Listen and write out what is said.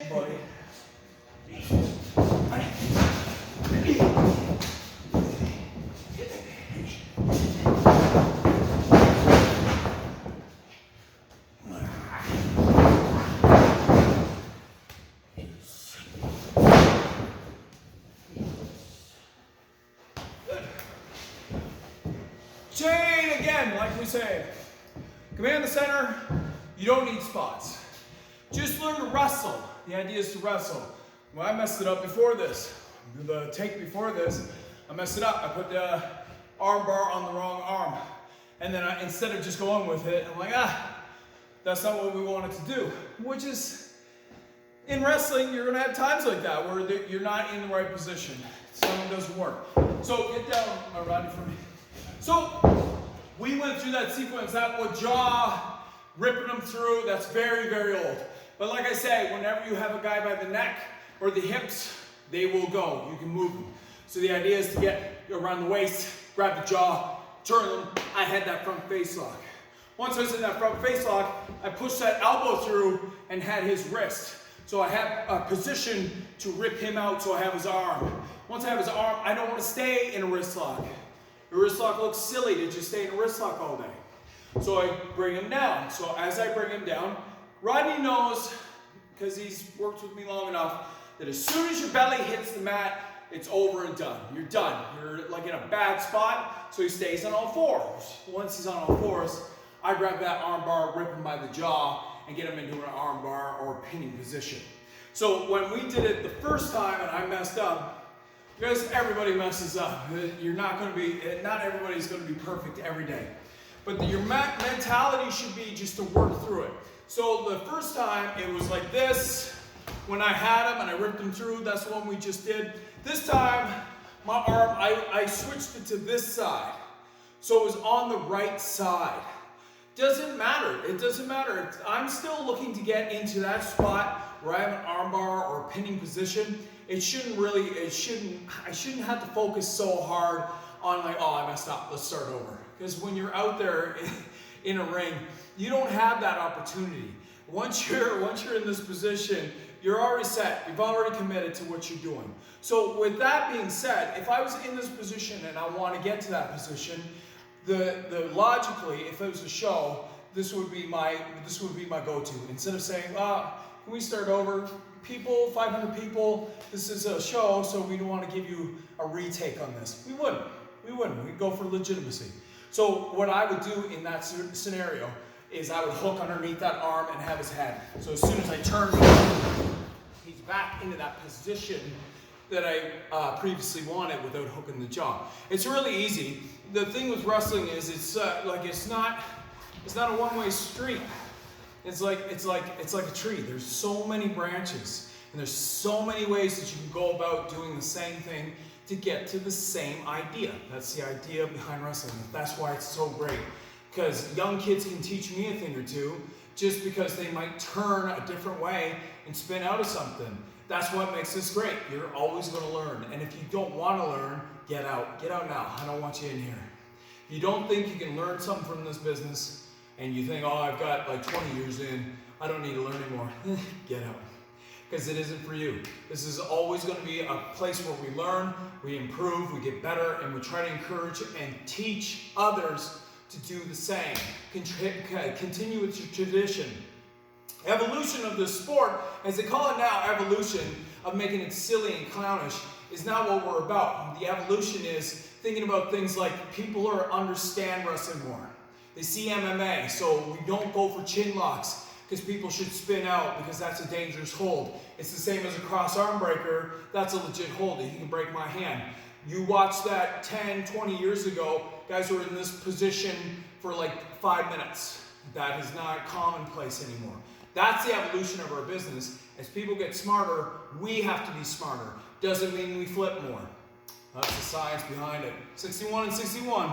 buddy. Chain again, like we say. Command the center. You don't need spots. Just learn to wrestle. The idea is to wrestle. Well, I messed it up before this. The take before this, I messed it up. I put the arm bar on the wrong arm. And then instead of just going with it, I'm like, that's not what we wanted to do. Which is, in wrestling, you're gonna have times like that where you're not in the right position. Something doesn't work. So get down, Rodney, for me. So we went through that sequence, that was jaw, ripping them through. That's very, very old. But like I say, whenever you have a guy by the neck or the hips, they will go. You can move them. So the idea is to get around the waist, grab the jaw, turn them. I had that front face lock. Once I was in that front face lock, I pushed that elbow through and had his wrist. So I have a position to rip him out, so I have his arm. Once I have his arm, I don't want to stay in a wrist lock. The wrist lock looks silly to just stay in a wrist lock all day. So I bring him down. So as I bring him down, Rodney knows, because he's worked with me long enough, that as soon as your belly hits the mat, it's over and done. You're done. You're like in a bad spot, so he stays on all fours. Once he's on all fours, I grab that arm bar, rip him by the jaw, and get him into an arm bar or pinning position. So when we did it the first time and I messed up, because everybody messes up. You're not going to be, not everybody's going to be perfect every day. But your mentality should be just to work through it. So the first time it was like this. When I had him and I ripped him through, that's the one we just did. This time, my arm, I switched it to this side. So it was on the right side. Doesn't matter. It doesn't matter. I'm still looking to get into that spot where I have an arm bar or a pinning position. I shouldn't have to focus so hard on like, oh, I messed up, let's start over. Because when you're out there in a ring, you don't have that opportunity. Once you're in this position, you're already set. You've already committed to what you're doing. So with that being said, if I was in this position and I want to get to that position, the logically, if it was a show, this would be my go-to. Instead of saying, can we start over? People, 500 people, this is a show, so we don't want to give you a retake on this. We wouldn't. We'd go for legitimacy. So what I would do in that scenario is I would hook underneath that arm and have his head. So as soon as I turn, he's back into that position that I previously wanted without hooking the jaw. It's really easy. The thing with wrestling is it's not a one-way street. It's like a tree. There's so many branches, and there's so many ways that you can go about doing the same thing to get to the same idea. That's the idea behind wrestling. That's why it's so great. Because young kids can teach me a thing or two just because they might turn a different way and spin out of something. That's what makes this great. You're always going to learn. And if you don't want to learn, get out. Get out now. I don't want you in here. If you don't think you can learn something from this business, and you think, oh, I've got like 20 years in, I don't need to learn anymore, get out. Because it isn't for you. This is always going to be a place where we learn, we improve, we get better, and we try to encourage and teach others to do the same. Continue with your tradition. Evolution of this sport, as they call it now, evolution of making it silly and clownish, is not what we're about. The evolution is thinking about things like people understand wrestling more. They see MMA, so we don't go for chin locks because people should spin out because that's a dangerous hold. It's the same as a cross arm breaker. That's a legit hold. He can break my hand. You watch that 10, 20 years ago, guys were in this position for like 5 minutes. That is not commonplace anymore. That's the evolution of our business. As people get smarter, we have to be smarter. Doesn't mean we flip more. That's the science behind it. 61 and 61.